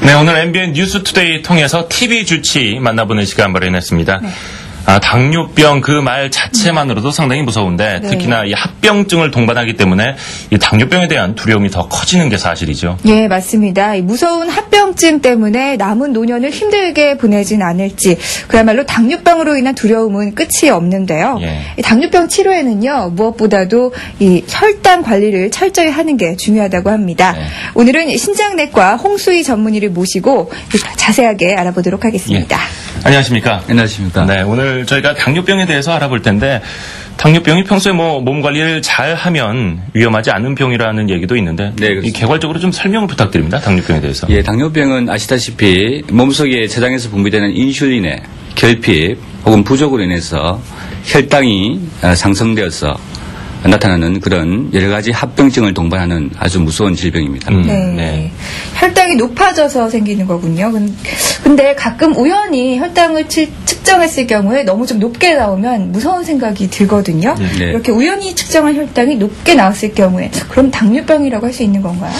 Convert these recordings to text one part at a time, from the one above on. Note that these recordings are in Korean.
네, 오늘 MBN 뉴스투데이 통해서 TV 주치 만나보는 시간 마련했습니다. 네. 당뇨병 그 말 자체만으로도 상당히 무서운데 네. 특히나 이 합병증을 동반하기 때문에 이 당뇨병에 대한 두려움이 더 커지는 게 사실이죠. 예, 맞습니다. 이 무서운 합병증 때문에 남은 노년을 힘들게 보내진 않을지 그야말로 당뇨병으로 인한 두려움은 끝이 없는데요. 예. 이 당뇨병 치료에는요 무엇보다도 이 혈당 관리를 철저히 하는 게 중요하다고 합니다. 네. 오늘은 신장내과 홍수희 전문의를 모시고 자세하게 알아보도록 하겠습니다. 예. 안녕하십니까? 안녕하십니까? 네, 오늘 저희가 당뇨병에 대해서 알아볼 텐데 당뇨병이 평소에 몸 관리를 잘 하면 위험하지 않은 병이라는 얘기도 있는데 네, 이 개괄적으로 좀 설명을 부탁드립니다. 당뇨병에 대해서. 예, 당뇨병은 아시다시피 몸속에 췌장에서 분비되는 인슐린의 결핍 혹은 부족으로 인해서 혈당이 상승되어서 나타나는 그런 여러 가지 합병증을 동반하는 아주 무서운 질병입니다. 네. 네. 혈당이 높아져서 생기는 거군요. 근데 가끔 우연히 혈당을 측정했을 경우에 너무 좀 높게 나오면 무서운 생각이 들거든요. 네. 이렇게 우연히 측정한 혈당이 높게 나왔을 경우에 그럼 당뇨병이라고 할 수 있는 건가요?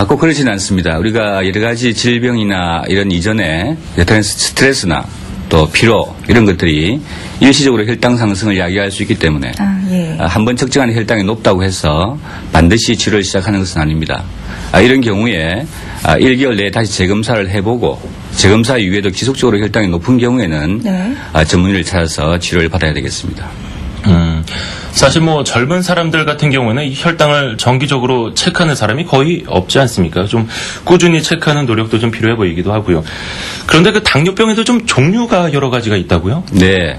꼭 그러지는 않습니다. 우리가 여러 가지 질병이나 이런 이전에 스트레스나 또 피로 이런 것들이 일시적으로 혈당 상승을 야기할 수 있기 때문에 예. 한번 측정한 혈당이 높다고 해서 반드시 치료를 시작하는 것은 아닙니다. 이런 경우에 1개월 내에 다시 재검사를 해보고 재검사 이후에도 지속적으로 혈당이 높은 경우에는 네. 전문의를 찾아서 치료를 받아야 되겠습니다. 사실 젊은 사람들 같은 경우에는 이 혈당을 정기적으로 체크하는 사람이 거의 없지 않습니까? 좀 꾸준히 체크하는 노력도 좀 필요해 보이기도 하고요. 그런데 그 당뇨병에도 좀 종류가 여러 가지가 있다고요? 네.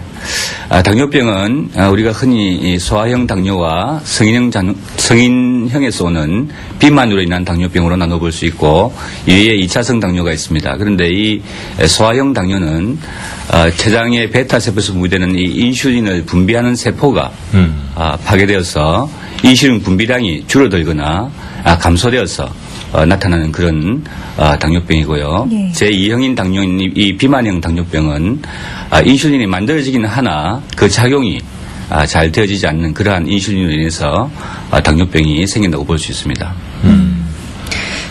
당뇨병은 우리가 흔히 소아형 당뇨와 성인형에서 오는 비만으로 인한 당뇨병으로 나눠볼 수 있고 이외에 2차성 당뇨가 있습니다. 그런데 이 소아형 당뇨는 췌장의 베타세포에서 분비되는 이 인슐린을 분비하는 세포가 파괴되어서 인슐린 분비량이 줄어들거나 감소되어서 나타나는 그런 당뇨병이고요. 예. 제2형인 당뇨인 이 비만형 당뇨병은 인슐린이 만들어지기는 하나 그 작용이 잘 되어지지 않는 그러한 인슐린으로 인해서 당뇨병이 생긴다고 볼 수 있습니다.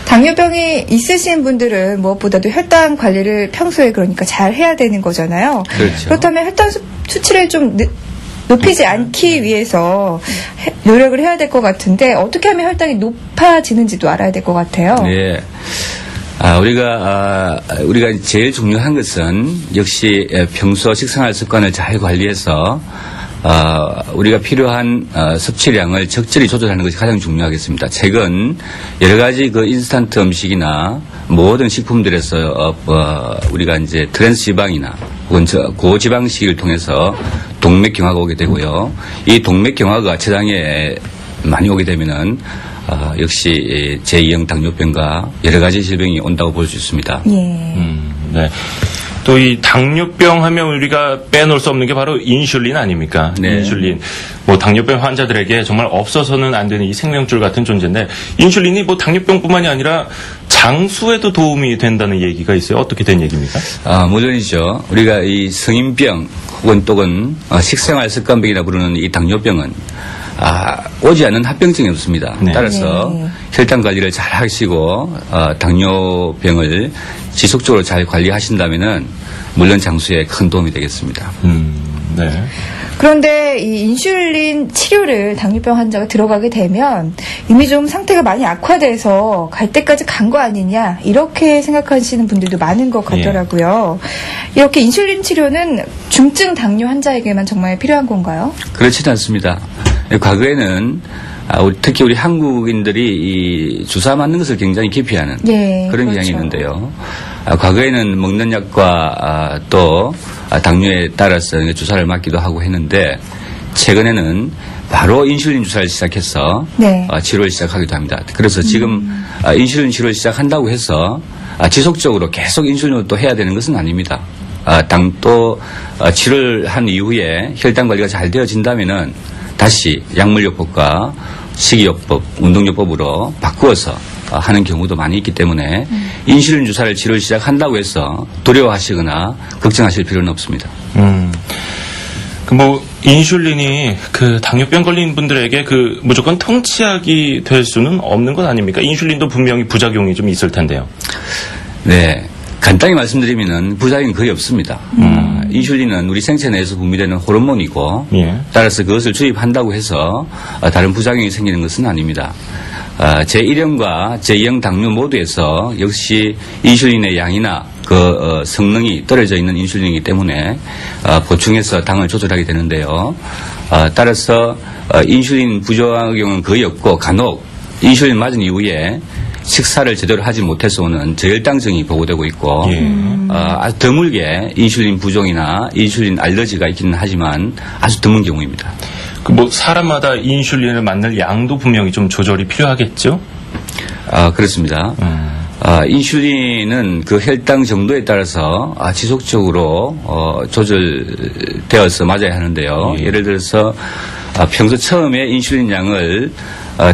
당뇨병이 있으신 분들은 무엇보다도 혈당 관리를 평소에 그러니까 잘 해야 되는 거잖아요. 그렇죠. 그렇다면 혈당 수치를 좀 높이지 않기 위해서 노력을 해야 될 것 같은데 어떻게 하면 혈당이 높아지는지도 알아야 될 것 같아요. 네. 우리가 제일 중요한 것은 역시 평소 식생활 습관을 잘 관리해서 우리가 필요한 섭취량을 적절히 조절하는 것이 가장 중요하겠습니다. 최근 여러 가지 그 인스턴트 음식이나 모든 식품들에서 우리가 이제 트랜스 지방이나 혹은 고지방식을 통해서 동맥경화가 오게 되고요. 이 동맥경화가 췌장에 많이 오게 되면은 역시 제2형 당뇨병과 여러 가지 질병이 온다고 볼 수 있습니다. 예. 네. 또 이 당뇨병 하면 우리가 빼놓을 수 없는 게 바로 인슐린 아닙니까? 네. 인슐린. 당뇨병 환자들에게 정말 없어서는 안 되는 이 생명줄 같은 존재인데 인슐린이 당뇨병뿐만이 아니라 장수에도 도움이 된다는 얘기가 있어요. 어떻게 된 얘기입니까? 물론이죠. 우리가 이 성인병 혹은 식생활 습관병이라 부르는 이 당뇨병은 오지 않는 합병증이 없습니다. 네. 따라서 혈당 관리를 잘 하시고 당뇨병을 지속적으로 잘 관리하신다면은 물론 장수에 큰 도움이 되겠습니다. 네. 그런데 이 인슐린 치료를 당뇨병 환자가 들어가게 되면 이미 좀 상태가 많이 악화돼서 갈 때까지 간 거 아니냐 이렇게 생각하시는 분들도 많은 것 같더라고요. 예. 이렇게 인슐린 치료는 중증 당뇨 환자에게만 정말 필요한 건가요? 그렇지는 않습니다. 과거에는 특히 우리 한국인들이 이 주사 맞는 것을 굉장히 기피하는 그런 그렇죠. 경향이 있는데요. 과거에는 먹는 약과 또 당뇨에 따라서 주사를 맞기도 하고 했는데 최근에는 바로 인슐린 주사를 시작해서 치료를 시작하기도 합니다. 그래서 지금 인슐린 치료를 시작한다고 해서 지속적으로 계속 인슐린을 또 해야 되는 것은 아닙니다. 또 치료를 한 이후에 혈당 관리가 잘 되어진다면은 다시 약물요법과 식이요법, 운동요법으로 바꾸어서 하는 경우도 많이 있기 때문에 인슐린 주사를 치료를 시작한다고 해서 두려워하시거나 걱정하실 필요는 없습니다. 인슐린이 당뇨병 걸린 분들에게 무조건 통치약이 될 수는 없는 것 아닙니까? 인슐린도 분명히 부작용이 좀 있을 텐데요. 네. 간단히 말씀드리면은 부작용이 거의 없습니다. 인슐린은 우리 생체 내에서 분비되는 호르몬이고 예. 따라서 그것을 주입한다고 해서 다른 부작용이 생기는 것은 아닙니다. 제1형과 제2형 당뇨 모두에서 역시 인슐린의 양이나 그 성능이 떨어져 있는 인슐린이기 때문에 보충해서 당을 조절하게 되는데요. 따라서 인슐린 부작용은 거의 없고 간혹 인슐린 맞은 이후에 식사를 제대로 하지 못해서 오는 저혈당증이 보고되고 있고 아주 드물게 인슐린 부종이나 인슐린 알러지가 있기는 하지만 아주 드문 경우입니다. 그 뭐 사람마다 인슐린을 맞는 양도 분명히 좀 조절이 필요하겠죠? 그렇습니다. 인슐린은 그 혈당 정도에 따라서 지속적으로 조절되어서 맞아야 하는데요. 예를 들어서 평소 처음에 인슐린 양을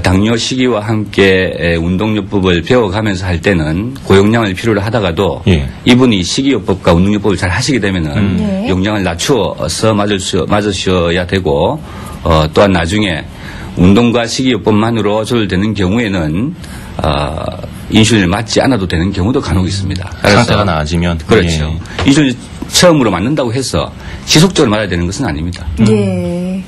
당뇨 시기와 함께 운동요법을 배워가면서 할 때는 고용량을 필요로 하다가도 이분이 식이요법과 운동요법을 잘 하시게 되면은 용량을 낮추어서 맞으셔야 되고 또한 나중에 운동과 식이요법만으로 조절되는 경우에는 인슐린을 맞지 않아도 되는 경우도 간혹 있습니다. 상태가 나아지면 그렇죠. 인슐린 처음으로 맞는다고 해서 지속적으로 맞아야 되는 것은 아닙니다. 네.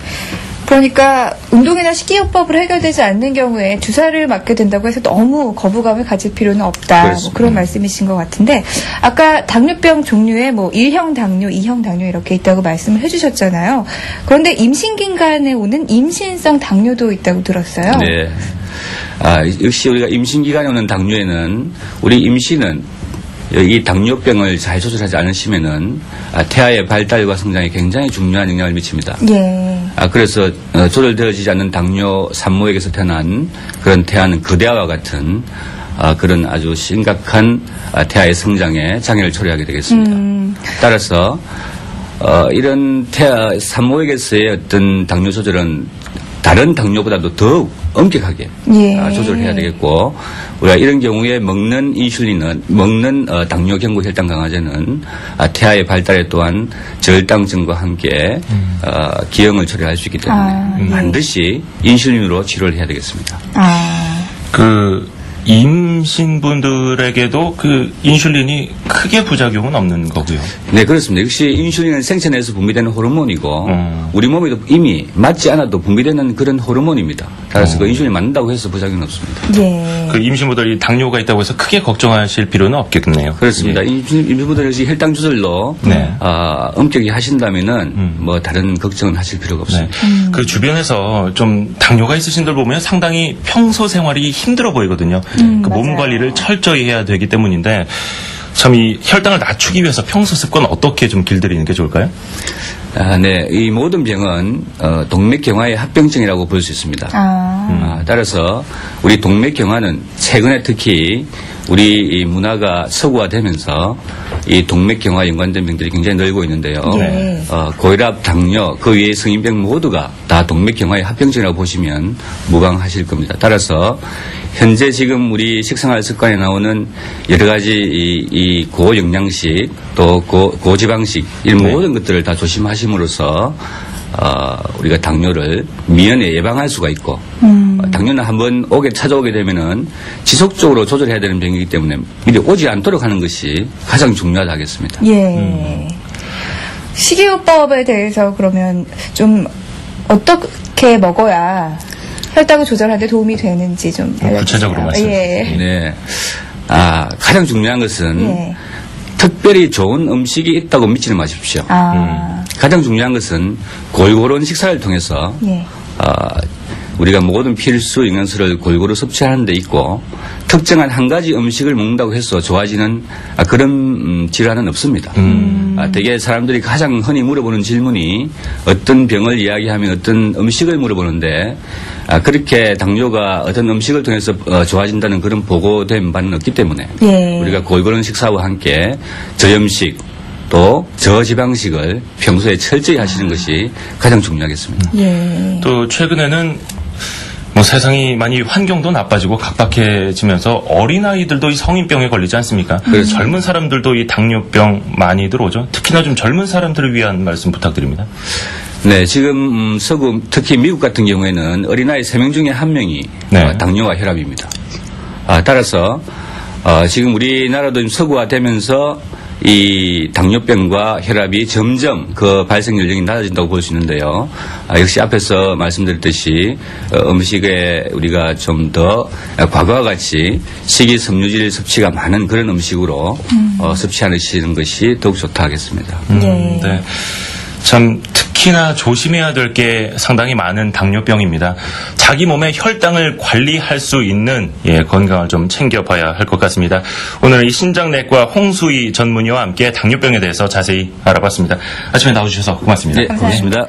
그러니까 운동이나 식이요법으로 해결되지 않는 경우에 주사를 맞게 된다고 해서 너무 거부감을 가질 필요는 없다. 뭐 그런 말씀이신 것 같은데 아까 당뇨병 종류에 뭐 1형 당뇨, 2형 당뇨 이렇게 있다고 말씀을 해주셨잖아요. 그런데 임신기간에 오는 임신성 당뇨도 있다고 들었어요. 네. 역시 우리가 임신기간에 오는 당뇨에는 우리 임신은 이 당뇨병을 잘 조절하지 않으시면은 태아의 발달과 성장에 굉장히 중요한 영향을 미칩니다. 예. 그래서 조절되어지지 않는 당뇨 산모에게서 태어난 그런 태아는 거대아와 같은 그런 아주 심각한 태아의 성장에 장애를 초래하게 되겠습니다. 따라서 이런 태아 산모에게서의 어떤 당뇨 조절은 다른 당뇨보다도 더욱 엄격하게 조절해야 되겠고 우리가 이런 경우에 먹는 인슐린은 먹는 당뇨 경구 혈당 강화제는 태아의 발달에 또한 저혈당증과 함께 기형을 초래할 수 있기 때문에 반드시 인슐린으로 치료를 해야 되겠습니다. 임신분들에게도 그 인슐린이 크게 부작용은 없는 거고요. 네, 그렇습니다. 역시 인슐린은 생체 내에서 분비되는 호르몬이고 우리 몸에도 이미 맞지 않아도 분비되는 그런 호르몬입니다. 따라서 그 인슐린 맞는다고 해서 부작용은 없습니다. 네. 그 임신분들이 당뇨가 있다고 해서 크게 걱정하실 필요는 없겠네요. 그렇습니다. 임신분들이 혈당 조절로 엄격히 하신다면은 뭐 다른 걱정은 하실 필요가 없습니다. 그 주변에서 좀 당뇨가 있으신 분들 보면 상당히 평소 생활이 힘들어 보이거든요. 그 몸 관리를 철저히 해야 되기 때문인데 참 이 혈당을 낮추기 위해서 평소 습관 어떻게 좀 길들이는 게 좋을까요? 네. 이 모든 병은 동맥경화의 합병증이라고 볼 수 있습니다. 따라서 우리 동맥경화는 최근에 특히 우리 이 문화가 서구화되면서 이 동맥경화 연관된 병들이 굉장히 늘고 있는데요. 고혈압, 당뇨, 그 외의 성인병 모두가 다 동맥경화의 합병증이라고 보시면 무방하실 겁니다. 따라서 현재 지금 우리 식생활 습관에 나오는 여러 가지 이 고영양식 또 고지방식 이 모든 것들을 다 조심하심으로써 우리가 당뇨를 미연에 예방할 수가 있고 당뇨는 한번 찾아오게 되면은 지속적으로 조절해야 되는 병이기 때문에 미리 오지 않도록 하는 것이 가장 중요하다 하겠습니다. 예. 식이요법에 대해서 그러면 좀 어떻게 먹어야 혈당을 조절하는 데 도움이 되는지 좀 알려주세요. 구체적으로 말씀해 주세요. 네. 가장 중요한 것은 특별히 좋은 음식이 있다고 믿지는 마십시오. 가장 중요한 것은 골고루 식사를 통해서 우리가 모든 필수 영양소를 골고루 섭취하는 데 있고 특정한 한 가지 음식을 먹는다고 해서 좋아지는 그런 질환은 없습니다. 대개 사람들이 가장 흔히 물어보는 질문이 어떤 병을 이야기하면 어떤 음식을 물어보는데 그렇게 당뇨가 어떤 음식을 통해서 좋아진다는 그런 보고된 바는 없기 때문에 우리가 골고루 식사와 함께 저염식 또 저지방식을 평소에 철저히 하시는 것이 가장 중요하겠습니다. 또 최근에는 뭐 세상이 많이 환경도 나빠지고 각박해지면서 어린아이들도 이 성인병에 걸리지 않습니까? 그래서 젊은 사람들도 이 당뇨병 많이 들어오죠. 특히나 좀 젊은 사람들을 위한 말씀 부탁드립니다. 네, 지금 서구 특히 미국 같은 경우에는 어린아이 3명 중에 1명이 당뇨와 혈압입니다. 따라서 지금 우리나라도 좀 서구화되면서 이 당뇨병과 혈압이 점점 그 발생 연령이 낮아진다고 볼 수 있는데요. 역시 앞에서 말씀드렸듯이 음식에 우리가 좀 더 과거와 같이 식이섬유질 섭취가 많은 그런 음식으로 섭취하시는 것이 더욱 좋다 하겠습니다. 네. 참 특히나 조심해야 될 게 상당히 많은 당뇨병입니다. 자기 몸의 혈당을 관리할 수 있는 건강을 좀 챙겨봐야 할 것 같습니다. 오늘 이 신장내과 홍수희 전문의와 함께 당뇨병에 대해서 자세히 알아봤습니다. 아침에 나와주셔서 고맙습니다. 네, 고맙습니다.